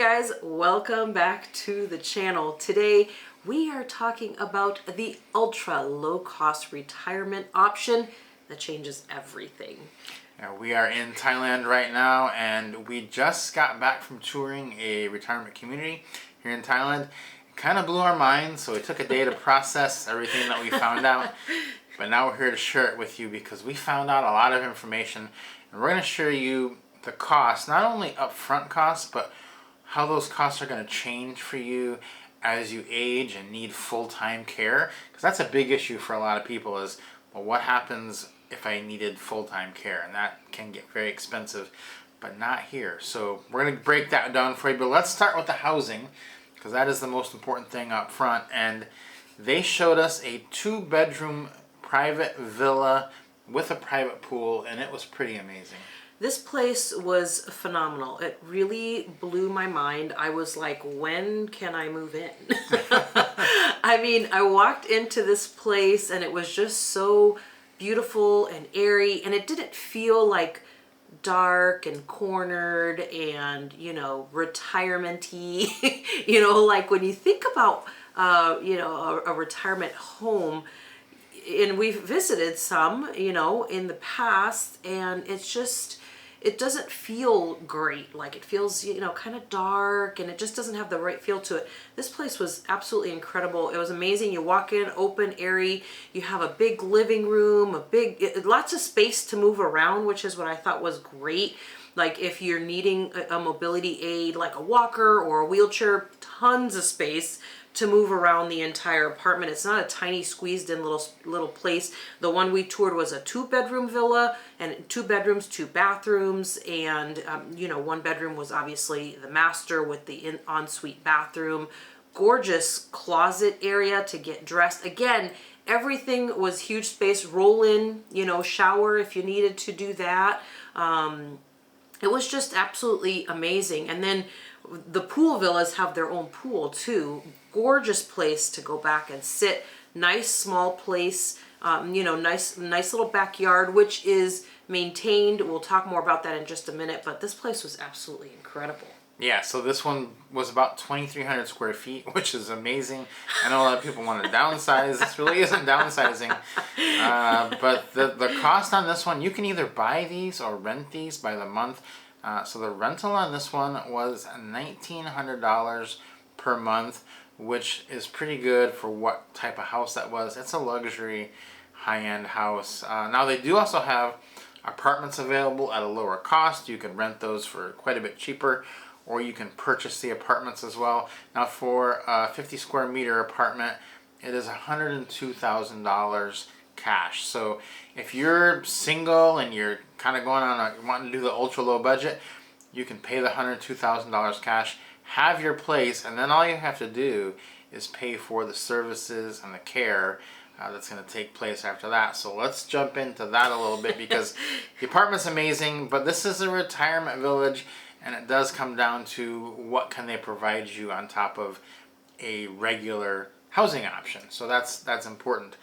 guys, welcome back to the channel. Today we are talking about the ultra low cost retirement option that changes everything. Yeah, we are in Thailand right now, and we just got back from touring a retirement community here in Thailand. It kind of blew our minds, so it took a day to process everything that we found out. But now we're here to share it with you because we found out a lot of information, and we're going to show you the cost, not only upfront costs, but how those costs are going to change for you as you age and need full-time care. Because that's a big issue for a lot of people is, well, what happens if I needed full-time care? And that can get very expensive, but not here. So we're going to break that down for you. But let's start with the housing, because that is the most important thing up front. And they showed us a 2-bedroom private villa with a private pool, and it was pretty amazing. This place was phenomenal. It really blew my mind. I was like, when can I move in? I mean, I walked into this place and it was just so beautiful and airy, and it didn't feel like dark and cornered and, retirement-y. Like when you think about, a retirement home, and we've visited some, in the past, and it doesn't feel great. Like it feels, kind of dark, and it just doesn't have the right feel to it. This place was absolutely incredible. It was amazing. You walk in, open, airy. You have a big living room, lots of space to move around, which is what I thought was great. Like if you're needing a mobility aid, like a walker or a wheelchair, tons of space to move around the entire apartment. It's not a tiny squeezed in little place. The one we toured was a 2-bedroom villa, and 2 bedrooms, 2 bathrooms, and 1 bedroom was obviously the master with the ensuite bathroom. Gorgeous closet area to get dressed. Again, everything was huge space. Roll in, shower if you needed to do that. It was just absolutely amazing. And then the pool villas have their own pool too. Gorgeous place to go back and sit. Nice small place, nice little backyard, which is maintained. We'll talk more about that in just a minute, but this place was absolutely incredible. Yeah, so this one was about 2,300 square feet, which is amazing. I know a lot of people want to downsize. This really isn't downsizing. But the cost on this one, you can either buy these or rent these by the month. So the rental on this one was $1,900 per month, which is pretty good for what type of house that was. It's a luxury, high-end house. Now they do also have apartments available at a lower cost. You can rent those for quite a bit cheaper, or you can purchase the apartments as well. Now for a 50 square meter apartment, it is $102,000 cash. So if you're single and you're kind of wanting to do the ultra low budget, you can pay the $102,000 cash, have your place, and then all you have to do is pay for the services and the care that's going to take place after that. So let's jump into that a little bit, because the apartment's amazing, but this is a retirement village, and it does come down to what can they provide you on top of a regular housing option. So that's important.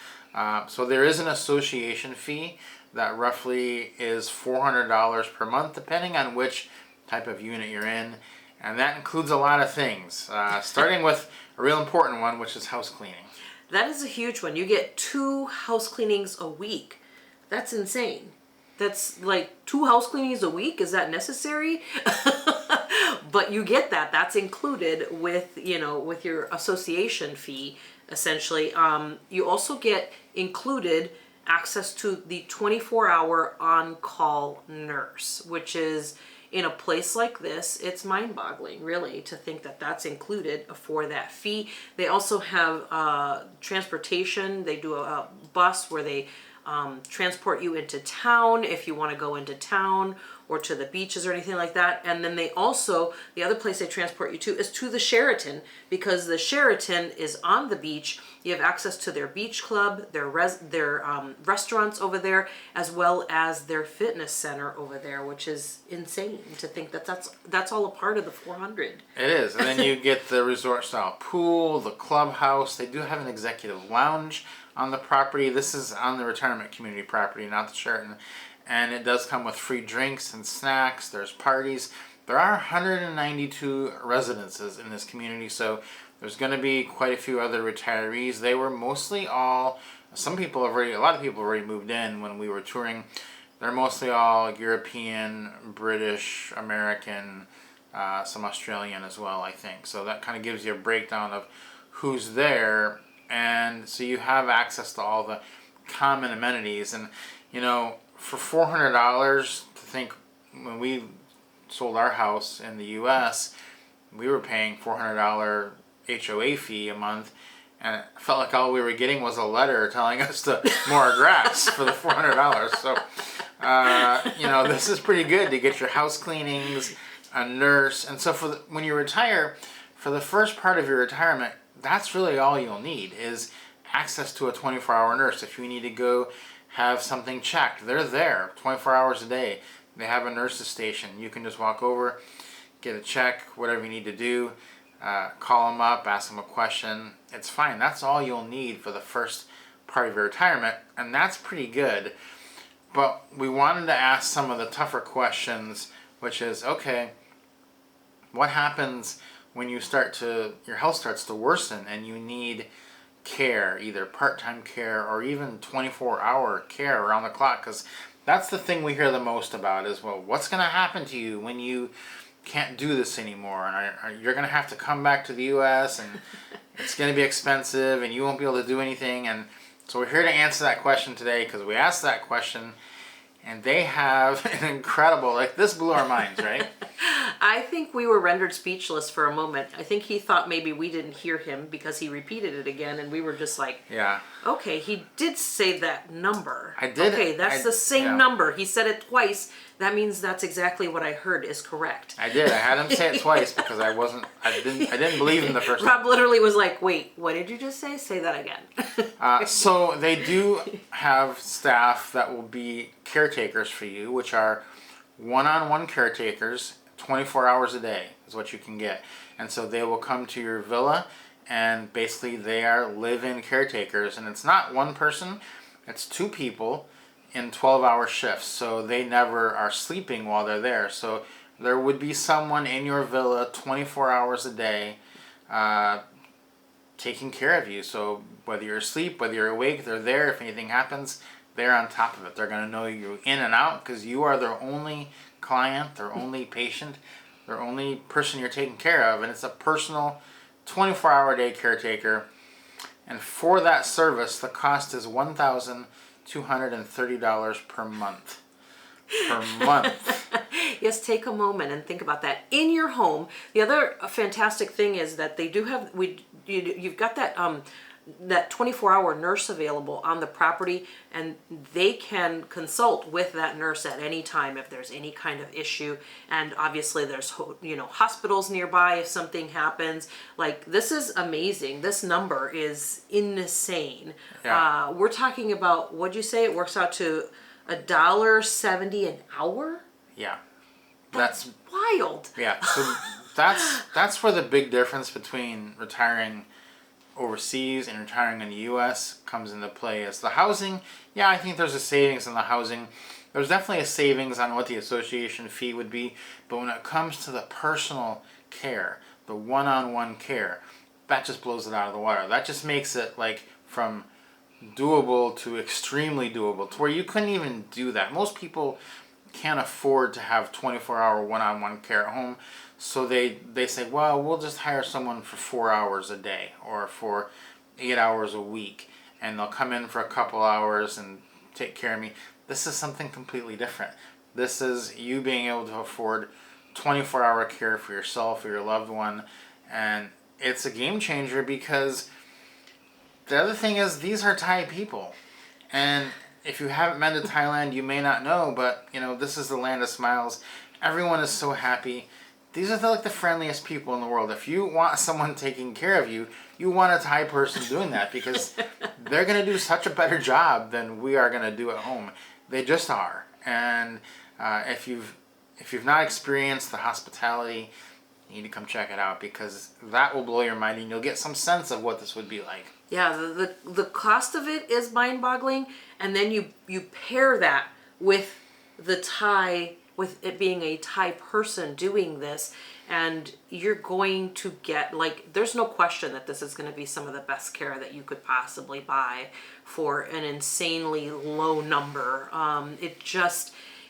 So there is an association fee that roughly is $400 per month, depending on which type of unit you're in. And that includes a lot of things, starting with a real important one, which is house cleaning. That is a huge one. You get 2 house cleanings a week. That's insane. That's like 2 house cleanings a week. Is that necessary? But you get that. That's included with, with your association fee, essentially. You also get included access to the 24-hour on-call nurse, which is, in a place like this, it's mind-boggling, really, to think that that's included for that fee. They also have transportation. They do a bus where they transport you into town if you want to go into town or to the beaches or anything like that. And then they also, the other place they transport you to is to the Sheraton, because the Sheraton is on the beach. You have access to their beach club, their restaurants over there, as well as their fitness center over there, which is insane to think that that's all a part of the 400. It is. And then you get the resort style pool, the clubhouse. They do have an executive lounge on the property. This is on the retirement community property, not the Sheraton. And it does come with free drinks and snacks. There's parties. there are 192 residences in this community, so there's going to be quite a few other retirees. They were mostly all, a lot of people already moved in when we were touring. They're mostly all European, British, American, some Australian as well, I think. So that kind of gives you a breakdown of who's there, and so you have access to all the common amenities. And for $400, to think when we sold our house in the U.S., we were paying $400 HOA fee a month, and it felt like all we were getting was a letter telling us to mow grass for the $400. So, this is pretty good to get your house cleanings, a nurse, and so when you retire, for the first part of your retirement, that's really all you'll need is access to a 24-hour nurse. If you need to go have something checked, they're there 24 hours a day. They have a nurse's station. You can just walk over, get a check, whatever you need to do, call them up, ask them a question. It's fine. That's all you'll need for the first part of your retirement, and that's pretty good. But we wanted to ask some of the tougher questions, which is, okay, what happens when your health starts to worsen and you need care, either part-time care or even 24-hour care around the clock? Because that's the thing we hear the most about is, well, what's going to happen to you when you can't do this anymore, and you're going to have to come back to the U.S. and it's going to be expensive and you won't be able to do anything. And so we're here to answer that question today, because we asked that question and they have an incredible, this blew our minds, right? I think we were rendered speechless for a moment. I think he thought maybe we didn't hear him because he repeated it again, and we were just like, yeah. Okay, he did say that number. I did. Okay, that's the same number. He said it twice. That means that's exactly what I heard is correct. I did. I had him say it twice because I didn't believe him the first time. Rob literally was like, wait, what did you just say? Say that again. So they do have staff that will be caretakers for you, which are one-on-one caretakers, 24 hours a day is what you can get. And so they will come to your villa, and basically they are live-in caretakers. And it's not one person, it's two people in 12-hour shifts. So they never are sleeping while they're there. So there would be someone in your villa 24 hours a day taking care of you. So whether you're asleep, whether you're awake, they're there. If anything happens, they're on top of it. They're going to know you in and out because you are their only client, their only patient, their only person you're taking care of. And it's a personal 24-hour day caretaker. And for that service, the cost is $1,230 per month. Per month. Yes, take a moment and think about that. In your home, the other fantastic thing is that they do have, you've got that that 24-hour nurse available on the property, and they can consult with that nurse at any time if there's any kind of issue. And obviously there's hospitals nearby if something happens. This is amazing. This number is insane. Yeah. We're talking about, what'd you say? It works out to $1.70 an hour? Yeah. That's wild. Yeah. So that's where the big difference between retiring overseas and retiring in the U.S. comes into play. Is the housing. Yeah, I think there's a savings on the housing. There's definitely a savings on what the association fee would be. But when it comes to the personal care, the one-on-one care, that just blows it out of the water. That just makes it from doable to extremely doable, to where you couldn't even do that. Most people can't afford to have 24-hour one-on-one care at home. So they say, well, we'll just hire someone for 4 hours a day or for 8 hours a week, and they'll come in for a couple hours and take care of me. This is something completely different. This is you being able to afford 24-hour care for yourself or your loved one, and it's a game changer because the other thing is these are Thai people. And if you haven't been to Thailand, you may not know, but this is the land of smiles. Everyone is so happy. These are the friendliest people in the world. If you want someone taking care of you, you want a Thai person doing that because they're going to do such a better job than we are going to do at home. They just are. And if you've not experienced the hospitality, you need to come check it out because that will blow your mind and you'll get some sense of what this would be like. Yeah, the cost of it is mind-boggling, and then you pair that with the Thai, with it being a Thai person doing this, and you're going to get, like, there's no question that this is going to be some of the best care that you could possibly buy for an insanely low number.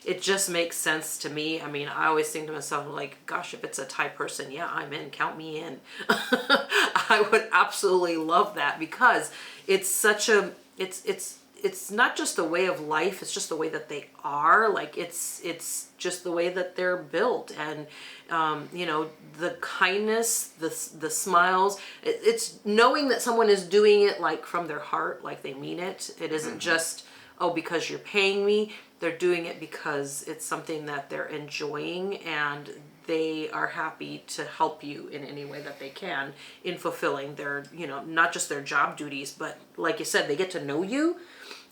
It just makes sense to me. I mean, I always think to myself, like, gosh, if it's a Thai person, yeah, I'm in, count me in. I would absolutely love that, because it's such a, it's not just a way of life, it's just the way that they are. Like, it's just the way that they're built. And the kindness, the smiles, it's knowing that someone is doing it like from their heart, like they mean it. It isn't just, oh, because you're paying me. They're doing it because it's something that they're enjoying, and they are happy to help you in any way that they can in fulfilling their, not just their job duties, but like you said, they get to know you.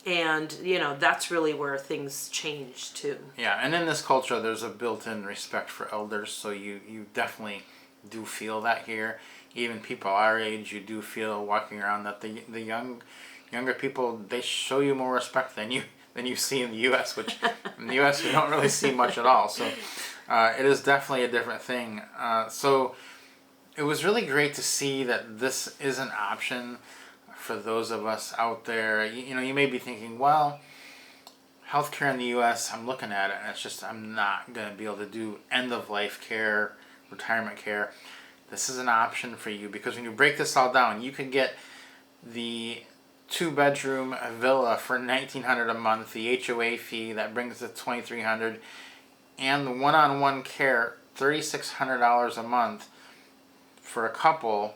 And, that's really where things change too. Yeah, and in this culture, there's a built-in respect for elders, so you definitely do feel that here. Even people our age, you do feel walking around that the younger people, they show you more respect than you see in the U.S., which in the U.S. we don't really see much at all. So it is definitely a different thing. So it was really great to see that this is an option for those of us out there. You may be thinking, well, healthcare in the U.S., I'm looking at it, and it's just, I'm not going to be able to do end-of-life care, retirement care. This is an option for you, because when you break this all down, you can get the 2-bedroom villa for $1,900 a month, the HOA fee that brings it to $2,300, and the one-on-one care, $3,600 a month for a couple,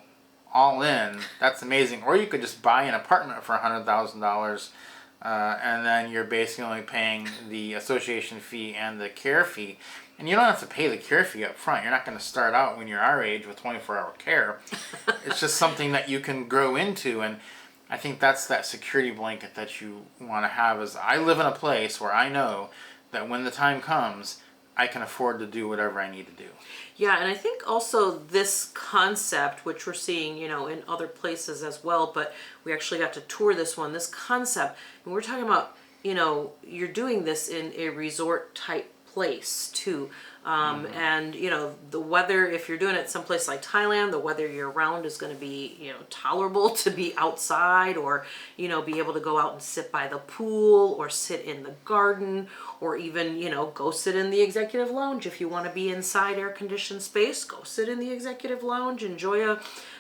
all in. That's amazing. Or you could just buy an apartment for $100,000, and then you're basically only paying the association fee and the care fee. And you don't have to pay the care fee up front. You're not going to start out when you're our age with 24-hour care. It's just something that you can grow into, and I think that's that security blanket that you want to have. Is I live in a place where I know that when the time comes, I can afford to do whatever I need to do. Yeah, and I think also this concept, which we're seeing, in other places as well, but we actually got to tour this one, this concept, and we're talking about, you're doing this in a resort type place too. And the weather, if you're doing it someplace like Thailand, the weather year round is going to be, tolerable to be outside, or, be able to go out and sit by the pool, or sit in the garden, or even, go sit in the executive lounge. If you want to be inside air conditioned space, go sit in the executive lounge, enjoy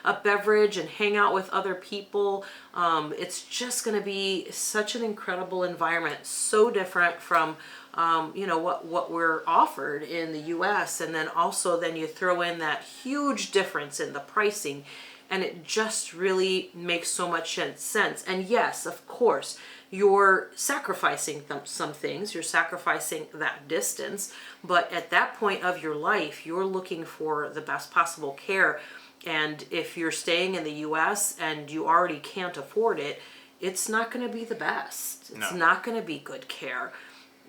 a beverage and hang out with other people. It's just going to be such an incredible environment, so different from what we're offered in the U.S. And then also then you throw in that huge difference in the pricing, and it just really makes so much sense. And yes, of course, you're sacrificing some things. You're sacrificing that distance, but at that point of your life, you're looking for the best possible care. And if you're staying in the U.S. and you already can't afford it, it's not going to be the best. It's not going to be good care.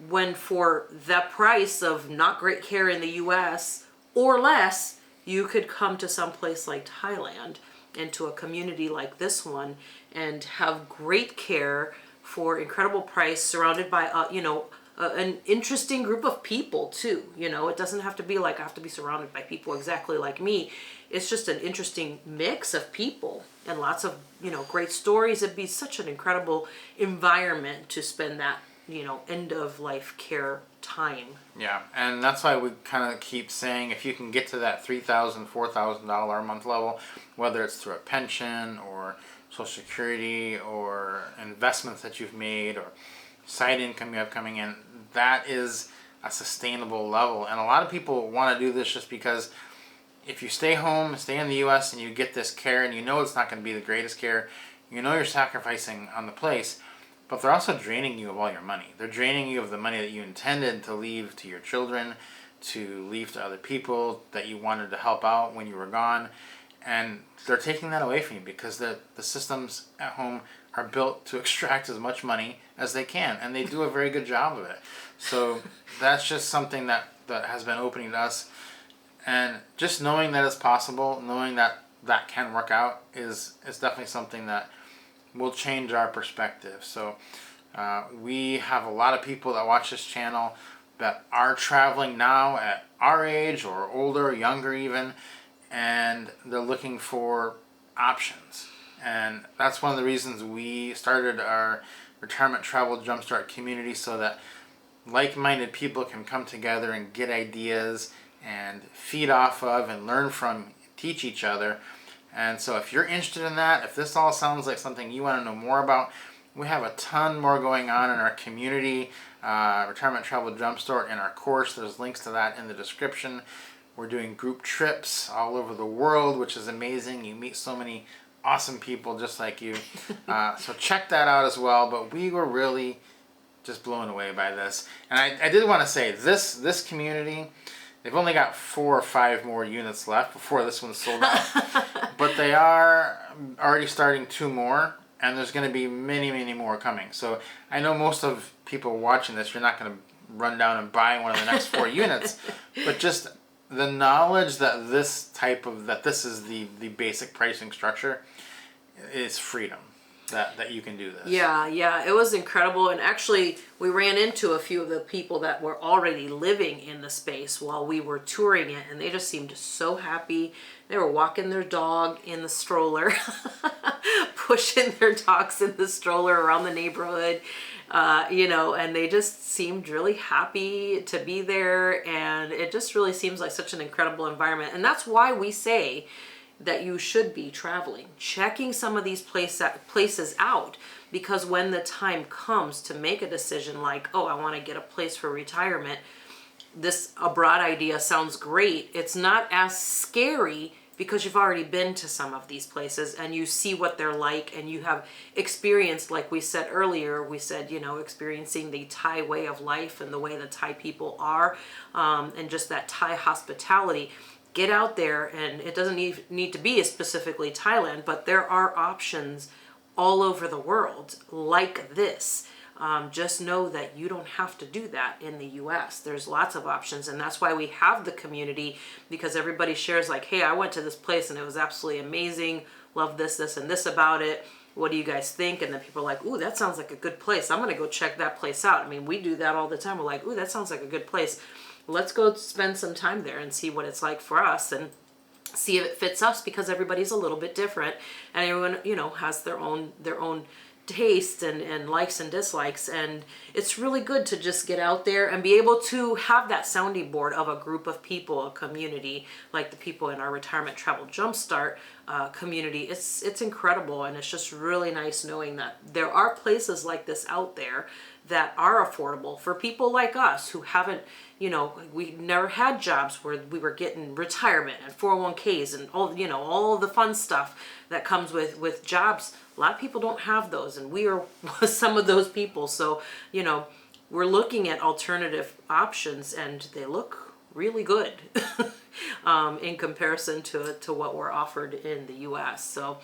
When for the price of not great care in the U.S. or less, you could come to some place like Thailand and to a community like this one and have great care for incredible price, surrounded by an interesting group of people too. It doesn't have to be like I have to be surrounded by people exactly like me. It's just an interesting mix of people and lots of great stories. It'd be such an incredible environment to spend that end of life care time. Yeah, and that's why we kind of keep saying, if you can get to that $3,000, $4,000 a month level, whether it's through a pension or Social Security or investments that you've made or side income you have coming in, that is a sustainable level. And a lot of people want to do this just because if you stay home, stay in the U.S. and you get this care and it's not going to be the greatest care, you're sacrificing on the place. But they're also draining you of all your money. They're draining you of the money that you intended to leave to your children, to leave to other people that you wanted to help out when you were gone. And they're taking that away from you because the systems at home are built to extract as much money as they can. And they do a very good job of it. So that's just something that has been opening to us. And just knowing that it's possible, knowing that that can work out is definitely something that will change our perspective. So we have a lot of people that watch this channel that are traveling now at our age or older, younger even, and they're looking for options. And that's one of the reasons we started our retirement travel jumpstart community, so that like-minded people can come together and get ideas and feed off of and learn from, teach each other. And so if you're interested in that, if this all sounds like something you want to know more about, we have a ton more going on in our community, Retirement Travel Jumpstart, in our course. There's links to that in the description. We're doing group trips all over the world, which is amazing. You meet so many awesome people just like you. So check that out as well. But we were really just blown away by this. And I did want to say, this community, they've only got 4 or 5 more units left before this one's sold out. But they are already starting 2 more. And there's going to be many, many more coming. So I know most of people watching this, you're not going to run down and buy one of the next 4 units. But just the knowledge that this is the basic pricing structure is freedom. That you can do this. Yeah, it was incredible. And actually, we ran into a few of the people that were already living in the space while we were touring it, and they just seemed so happy. They were walking their dog in the stroller, pushing their dogs in the stroller around the neighborhood, and they just seemed really happy to be there. And it just really seems like such an incredible environment. And that's why we say that you should be traveling, checking some of these places out, because when the time comes to make a decision like, oh, I want to get a place for retirement, this abroad idea sounds great. It's not as scary because you've already been to some of these places and you see what they're like, and you have experienced, like we said earlier, experiencing the Thai way of life and the way the Thai people are, and just that Thai hospitality. Get out there, and it doesn't need to be specifically Thailand, but there are options all over the world like this. Just know that you don't have to do that in the US. There's lots of options, and that's why we have the community, because everybody shares like, hey, I went to this place and it was absolutely amazing. Love this, this, and this about it. What do you guys think? And then people are like, ooh, that sounds like a good place. I'm going to go check that place out. I mean, we do that all the time. We're like, ooh, that sounds like a good place. Let's go spend some time there and see what it's like for us, and see if it fits us, because everybody's a little bit different, and everyone, has their own taste and likes and dislikes. And it's really good to just get out there and be able to have that sounding board of a group of people, a community, like the people in our Retirement Travel Jumpstart community. It's incredible, and it's just really nice knowing that there are places like this out there that are affordable for people like us who haven't, we never had jobs where we were getting retirement and 401ks and all the fun stuff that comes with jobs. A lot of people don't have those, and we are some of those people. So, we're looking at alternative options, and they look really good in comparison to what we're offered in the U.S. So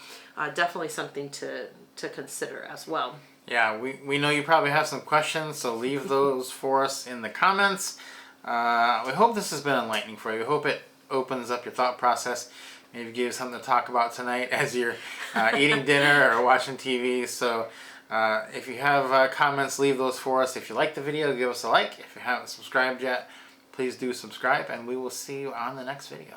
definitely something to consider as well. Yeah, we know you probably have some questions, so leave those for us in the comments. We hope this has been enlightening for you. We hope it opens up your thought process. Maybe give you something to talk about tonight as you're eating dinner or watching TV. So if you have comments, leave those for us. If you like the video, give us a like. If you haven't subscribed yet, please do subscribe, and we will see you on the next video.